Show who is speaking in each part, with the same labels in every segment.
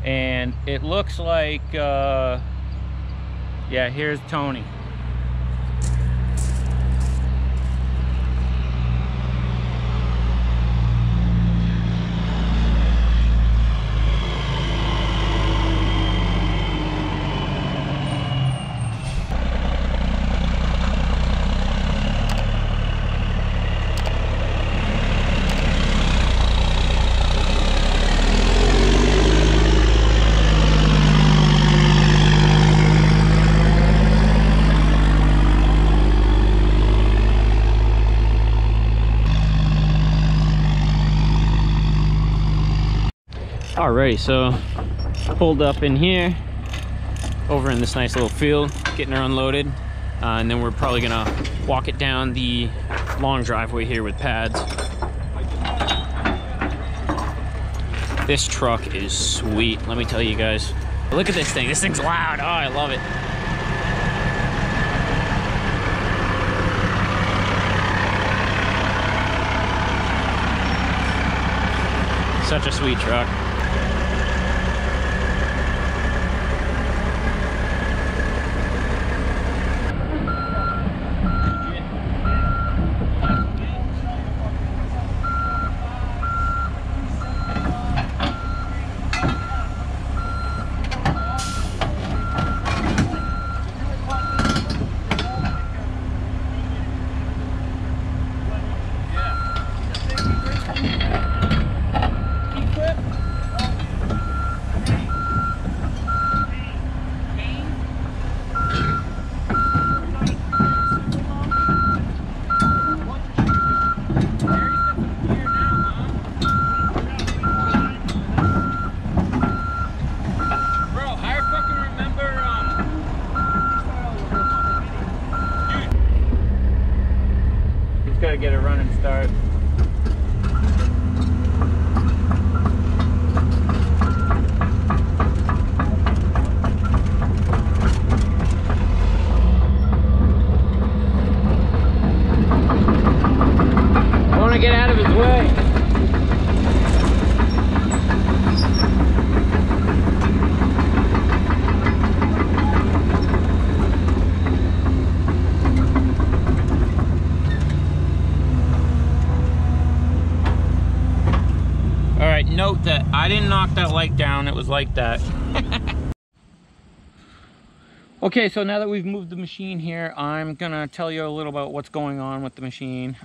Speaker 1: And it looks like, yeah, here's Tony. Alrighty, so pulled up in here, over in this nice little field, getting her unloaded, and then we're probably gonna walk it down the long driveway here with pads. This truck is sweet, let me tell you guys. Look at this thing, this thing's loud, oh I love it. Such a sweet truck. Gotta get a running start. I want to get out of his way. Note that I didn't knock that light down, it was like that. Okay, so now that we've moved the machine here, I'm gonna tell you a little about what's going on with the machine,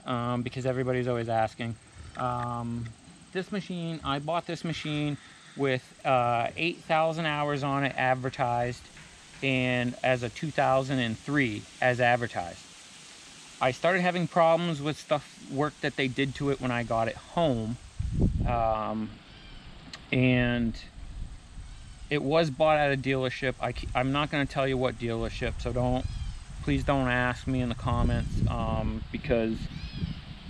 Speaker 1: because everybody's always asking. This machine, I bought this machine with 8,000 hours on it advertised, and as a 2003 as advertised. I started having problems with work that they did to it when I got it home. And it was bought at a dealership. I'm not going to tell you what dealership, so please don't ask me in the comments, because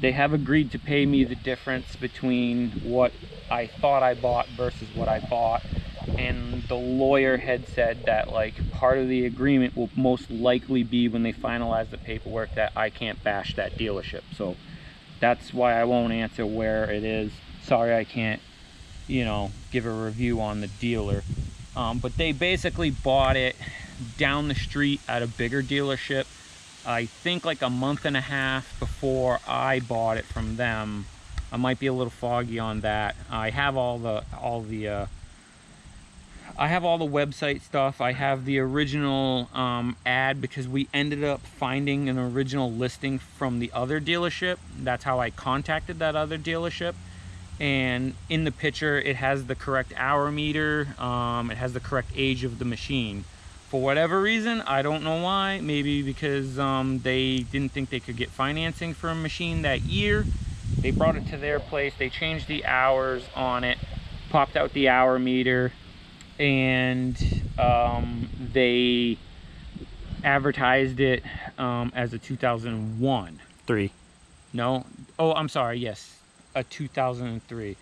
Speaker 1: they have agreed to pay me the difference between what I thought I bought versus what I bought. And the lawyer had said that, like, part of the agreement will most likely be when they finalize the paperwork that I can't bash that dealership. So that's why I won't answer where it is. Sorry, I can't, you know, give a review on the dealer. But they basically bought it down the street at a bigger dealership. I think like a month and a half before I bought it from them. I might be a little foggy on that. I have all the website stuff. I have the original ad, because we ended up finding an original listing from the other dealership. That's how I contacted that other dealership. And in the picture, it has the correct hour meter. It has the correct age of the machine. For whatever reason, I don't know why. Maybe because they didn't think they could get financing for a machine that year. They brought it to their place. They changed the hours on it, popped out the hour meter, and they advertised it as a 2001. No? Oh, I'm sorry, yes. A 2003.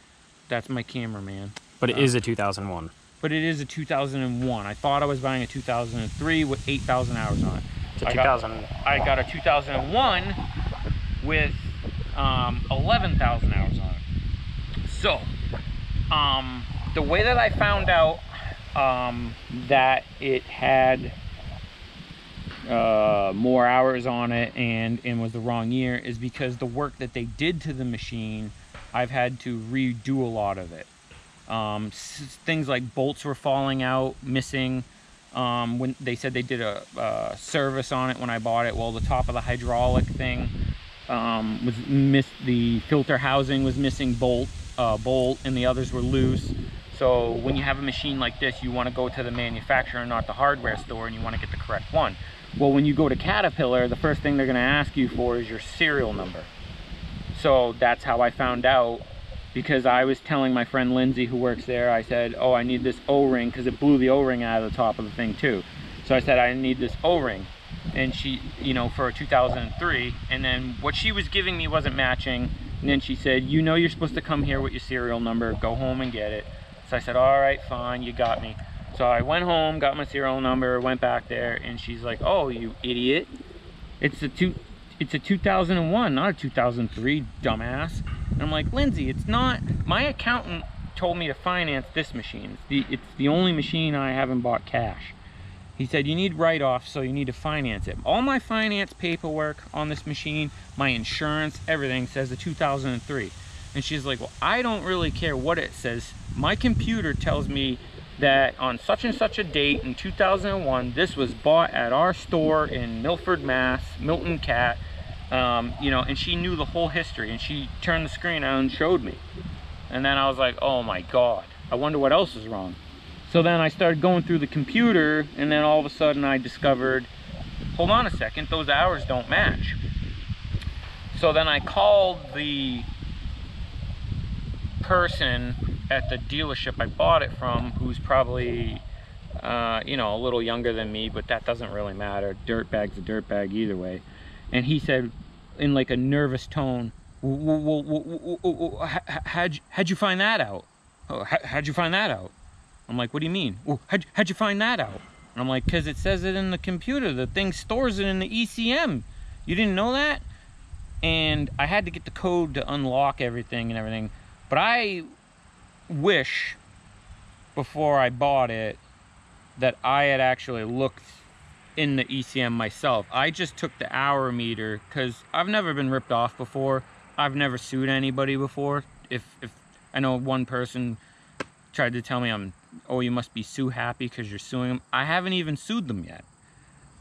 Speaker 1: That's my cameraman.
Speaker 2: But it is a 2001.
Speaker 1: But it is a 2001. I thought I was buying a 2003 with 8,000 hours on it.
Speaker 2: It's a 2000.
Speaker 1: I got a 2001 with 11,000 hours on it. So, the way that I found out that it had more hours on it and was the wrong year is because the work that they did to the machine, I've had to redo a lot of it. Things like bolts were falling out, missing. When they said they did a service on it when I bought it, well, the top of the hydraulic thing was missed. The filter housing was missing bolt, and the others were loose. So when you have a machine like this, you want to go to the manufacturer, not the hardware store, and you want to get the correct one. Well, when you go to Caterpillar, the first thing they're going to ask you for is your serial number. So that's how I found out, because I was telling my friend Lindsay, who works there, I said, oh, I need this O-ring, because it blew the O-ring out of the top of the thing too. So I said, I need this O-ring. And she, you know, for a 2003, and then what she was giving me wasn't matching. And then she said, you know, you're supposed to come here with your serial number, go home and get it. So I said, all right, fine, you got me. So I went home, got my serial number, went back there, and she's like, oh, you idiot. It's a 2001, not a 2003, dumbass. And I'm like, Lindsay, it's not. My accountant told me to finance this machine. It's the only machine I haven't bought cash. He said, you need write-off, so you need to finance it. All my finance paperwork on this machine, my insurance, everything says a 2003. And she's like, well, I don't really care what it says. My computer tells me that on such and such a date in 2001, this was bought at our store in Milford, Mass, Milton Cat, you know, and she knew the whole history, and she turned the screen on and showed me. And then I was like, oh my God, I wonder what else is wrong. So then I started going through the computer, and then all of a sudden I discovered, hold on a second, those hours don't match. So then I called the person at the dealership I bought it from, who's probably you know, a little younger than me, but that doesn't really matter. Dirtbag's a dirtbag either way. And he said in like a nervous tone, how'd you find that out? Oh, how'd you find that out? I'm like, what do you mean? Well, how'd you find that out? And I'm like, because it says it in the computer. The thing stores it in the ECM. You didn't know that? And I had to get the code to unlock everything and everything. But I wish, before I bought it, that I had actually looked in the ECM myself. I just took the hour meter, because I've never been ripped off before. I've never sued anybody before. If I know one person tried to tell me oh, you must be sue happy because you're suing them. I haven't even sued them yet.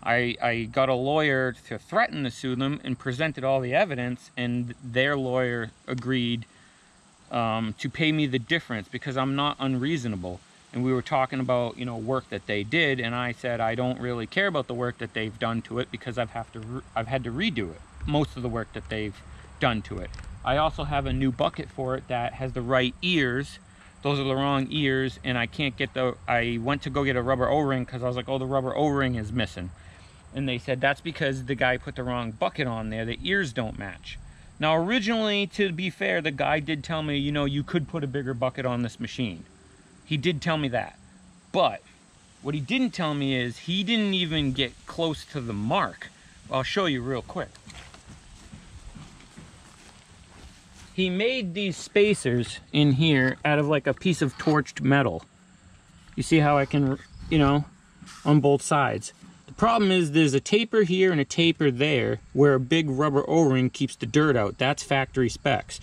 Speaker 1: I got a lawyer to threaten to sue them and presented all the evidence, and their lawyer agreed to pay me the difference because I'm not unreasonable. And we were talking about, you know, work that they did, and I said I don't really care about the work that they've done to it because I've had to redo it, most of the work that they've done to it. I also have a new bucket for it that has the right ears. Those are the wrong ears, and I can't get I went to go get a rubber O-ring because I was like, oh, the rubber O-ring is missing. And they said that's because the guy put the wrong bucket on there. The ears don't match. Now, originally, to be fair, the guy did tell me, you know, you could put a bigger bucket on this machine. He did tell me that. But what he didn't tell me is he didn't even get close to the mark. I'll show you real quick. He made these spacers in here out of like a piece of torched metal. You see how I can, you know, on both sides. The problem is there's a taper here and a taper there where a big rubber O-ring keeps the dirt out. That's factory specs.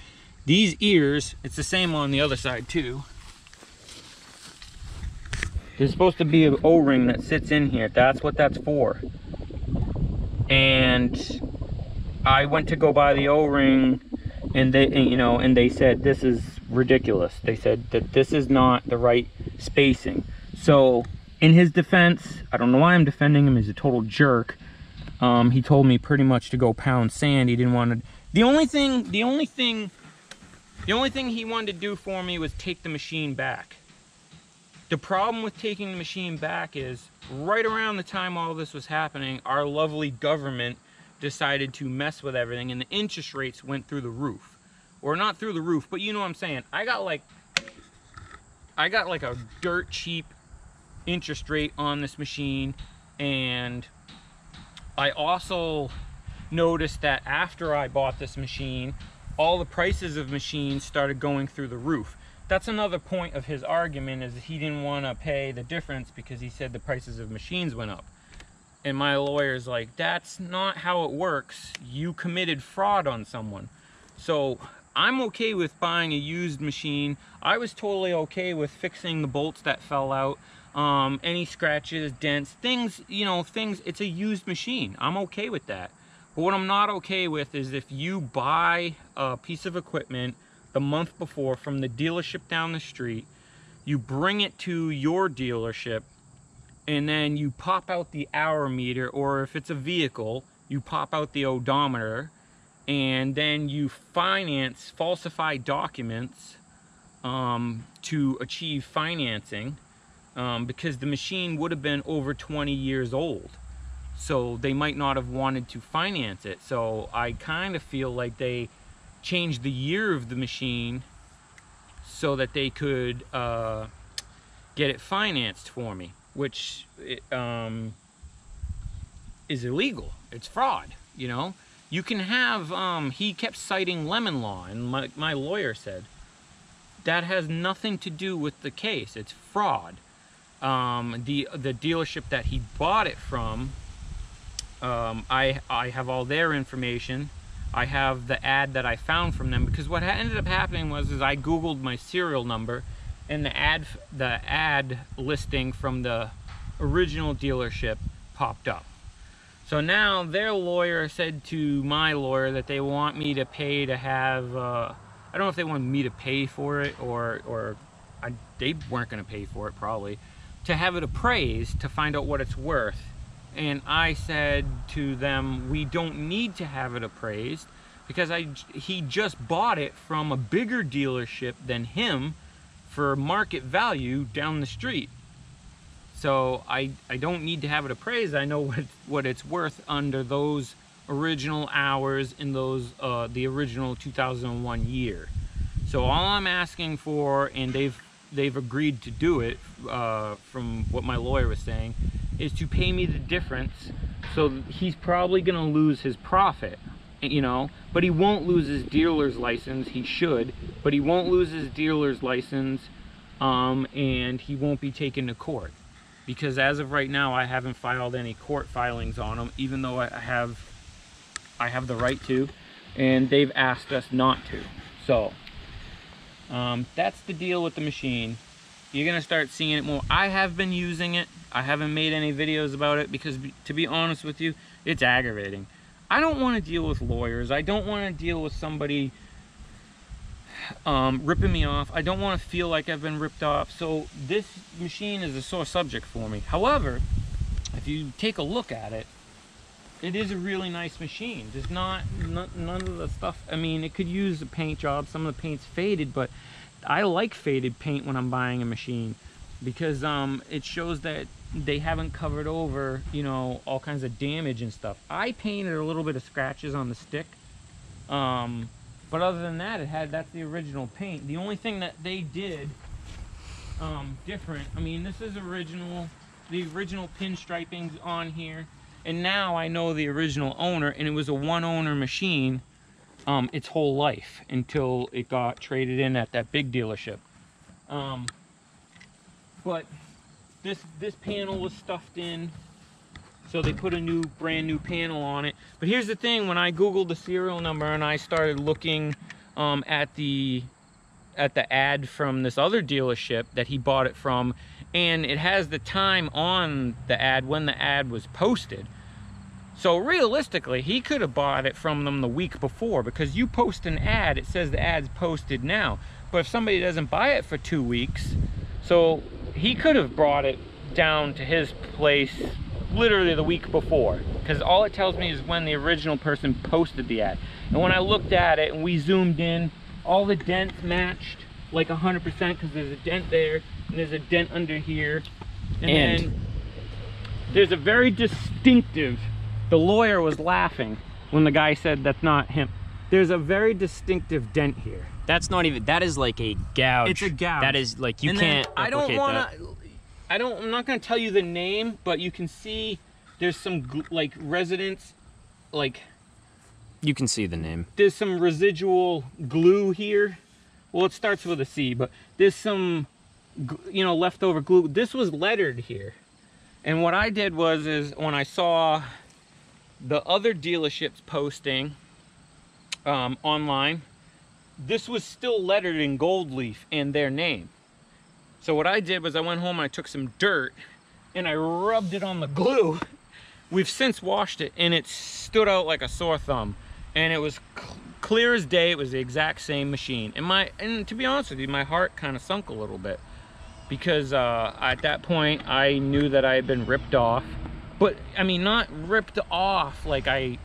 Speaker 1: These ears, it's the same on the other side too. There's supposed to be an O-ring that sits in here. That's what that's for. And I went to go buy the O-ring, and they said this is ridiculous. They said that this is not the right spacing. So in his defense, I don't know why I'm defending him. He's a total jerk. He told me pretty much to go pound sand. He didn't want to. The only thing he wanted to do for me was take the machine back. The problem with taking the machine back is right around the time all this was happening, our lovely government decided to mess with everything, and the interest rates went through the roof. Or not through the roof, but you know what I'm saying. I got like a dirt cheap interest rate on this machine, and I also noticed that after I bought this machine, all the prices of machines started going through the roof. that's another point of his argument, is he didn't want to pay the difference because he said the prices of machines went up. And my lawyer's like, that's not how it works. You committed fraud on someone. So I'm okay with buying a used machine. I was totally okay with fixing the bolts that fell out, any scratches, dents, things, you know, things. It's a used machine. I'm okay with that. But what I'm not okay with is if you buy a piece of equipment the month before from the dealership down the street, you bring it to your dealership, and then you pop out the hour meter, or if it's a vehicle, you pop out the odometer, and then you falsify documents to achieve financing, because the machine would have been over 20 years old. So they might not have wanted to finance it. So I kind of feel like they changed the year of the machine so that they could get it financed for me, which is illegal. It's fraud, you know. You can have, he kept citing lemon law, and my lawyer said, that has nothing to do with the case. It's fraud. The dealership that he bought it from, I have all their information. I have the ad that I found from them, because what ended up happening was I Googled my serial number, and the ad listing from the original dealership popped up. So now their lawyer said to my lawyer that they want me to pay to have, I don't know if they wanted me to pay for it, or they weren't going to pay for it probably, to have it appraised to find out what it's worth. And I said to them, we don't need to have it appraised, because he just bought it from a bigger dealership than him for market value down the street. So I don't need to have it appraised. I know what it's worth under those original hours in those the original 2001 year. So all I'm asking for, and they've agreed to do it, from what my lawyer was saying, is to pay me the difference. So he's probably going to lose his profit, you know, but he won't lose his dealer's license. He should, but he won't lose his dealer's license, and he won't be taken to court. Because as of right now, I haven't filed any court filings on him, even though I have the right to, and they've asked us not to. So that's the deal with the machine. You're gonna start seeing it more. I have been using it. I haven't made any videos about it because, to be honest with you, it's aggravating. I don't want to deal with lawyers. I don't want to deal with somebody ripping me off. I don't want to feel like I've been ripped off. So this machine is a sore subject for me. However, if you take a look at it, it is a really nice machine. There's none of the stuff. I mean, it could use a paint job. Some of the paint's faded, but I like faded paint when I'm buying a machine, because it shows that they haven't covered over, you know, all kinds of damage and stuff. I painted a little bit of scratches on the stick, but other than that, that's the original paint. The only thing that they did different, I mean, this is original, the original pinstriping's on here, and now I know the original owner, and it was a one-owner machine its whole life until it got traded in at that big dealership. But this panel was stuffed in, so they put a brand new panel on it. But here's the thing, when I Googled the serial number and I started looking at the ad from this other dealership that he bought it from, and it has the time on the ad when the ad was posted. So realistically, he could have bought it from them the week before, because you post an ad, it says the ad's posted now. But if somebody doesn't buy it for 2 weeks, so he could have brought it down to his place literally the week before, because all it tells me is when the original person posted the ad. And when I looked at it and we zoomed in, all the dents matched like 100%, because there's a dent there and there's a dent under here, and then there's a very distinctive, the lawyer was laughing when the guy said that's not him, there's a very distinctive dent here.
Speaker 2: That's not even, that is like a gouge.
Speaker 1: It's a gouge.
Speaker 2: That is like, you can't replicate that.
Speaker 1: I'm not going to tell you the name, but you can see there's some like residents, like,
Speaker 2: you can see the name.
Speaker 1: There's some residual glue here well, it starts with a C, but there's some, you know, leftover glue. This was lettered here. And what I did was, when I saw the other dealerships posting online, this was still lettered in gold leaf and their name. So what I did was I went home and I took some dirt and I rubbed it on the glue. We've since washed it and it stood out like a sore thumb. And it was clear as day. It was the exact same machine. And to be honest with you, my heart kind of sunk a little bit. Because at that point, I knew that I had been ripped off. But, I mean, not ripped off like I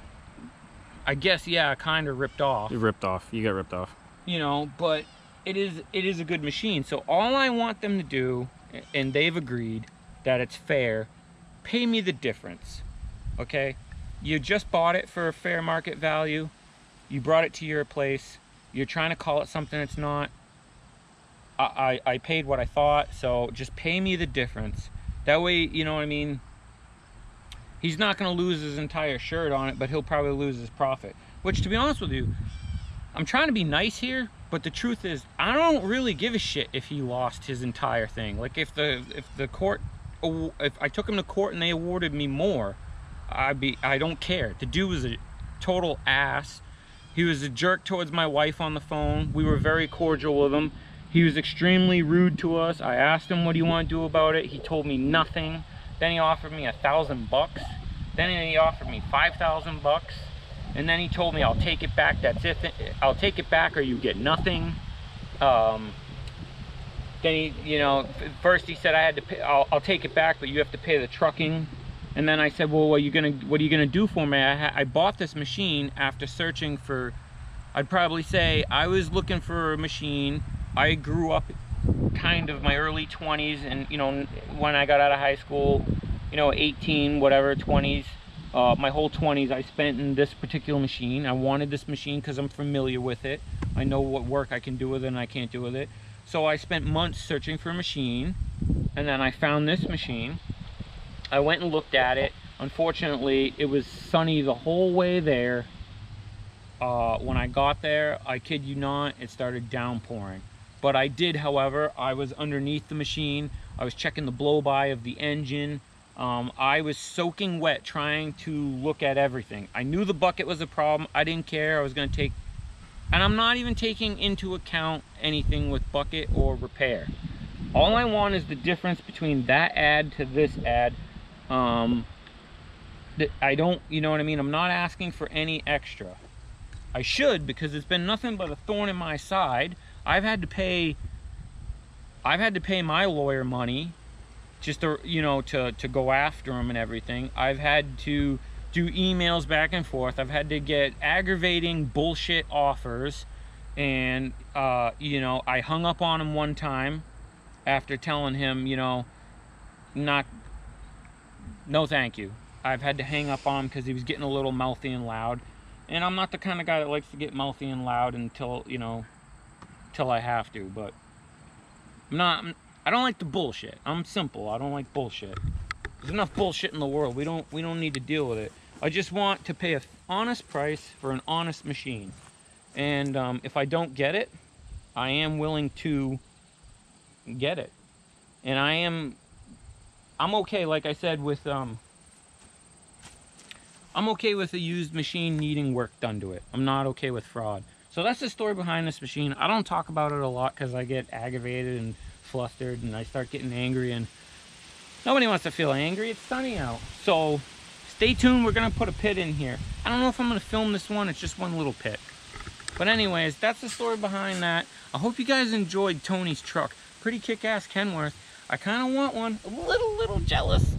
Speaker 1: guess, yeah, kind of ripped off.
Speaker 2: You ripped off. You got ripped off.
Speaker 1: You know, but it is a good machine. So all I want them to do, and they've agreed that it's fair, pay me the difference, okay? You just bought it for a fair market value. You brought it to your place. You're trying to call it something it's not. I paid what I thought, so just pay me the difference. That way, you know what I mean? He's not going to lose his entire shirt on it, but he'll probably lose his profit. Which, to be honest with you, I'm trying to be nice here, but the truth is, I don't really give a shit if he lost his entire thing. Like, if I took him to court and they awarded me more, I don't care. The dude was a total ass. He was a jerk towards my wife on the phone. We were very cordial with him. He was extremely rude to us. I asked him, what do you want to do about it? He told me nothing. Then he offered me $1,000. Then he offered me $5,000. And then he told me, I'll take it back. That's it. I'll take it back or you get nothing. Then he, you know, first he said I had to pay, I'll take it back, but you have to pay the trucking. And then I said, well, what are you gonna do for me? I bought this machine after searching for, I'd probably say I was looking for a machine. I grew up kind of my early 20s, and you know, when I got out of high school, you know, 18, whatever, 20s, my whole 20s I spent in this particular machine. I wanted this machine because I'm familiar with it. I know what work I can do with it and I can't do with it. So I spent months searching for a machine, and then I found this machine. I went and looked at it. Unfortunately, it was sunny the whole way there. When I got there, I kid you not, it started downpouring. But I did, however, I was underneath the machine. I was checking the blow-by of the engine. I was soaking wet trying to look at everything. I knew the bucket was a problem. I didn't care. I was going to take, and I'm not even taking into account anything with bucket or repair. All I want is the difference between that ad to this ad. I don't, you know what I mean? I'm not asking for any extra. I should, because it's been nothing but a thorn in my side. I've had to pay my lawyer money just to, you know, to go after him and everything. I've had to do emails back and forth. I've had to get aggravating bullshit offers, and you know, I hung up on him one time after telling him, you know, no thank you. I've had to hang up on him because he was getting a little mouthy and loud, and I'm not the kind of guy that likes to get mouthy and loud until, you know, till I have to. But I don't like the bullshit. I'm simple. I don't like bullshit. There's enough bullshit in the world. We don't need to deal with it. I just want to pay an honest price for an honest machine. And if I don't get it, I am willing to get it. And I'm okay, like I said, with I'm okay with a used machine needing work done to it. I'm not okay with fraud. So that's the story behind this machine. I don't talk about it a lot because I get aggravated and flustered and I start getting angry, and nobody wants to feel angry. It's sunny out. So stay tuned. We're going to put a pit in here. I don't know if I'm going to film this one. It's just one little pit. But anyways, that's the story behind that. I hope you guys enjoyed Tony's truck. Pretty kick-ass Kenworth. I kind of want one. A little jealous.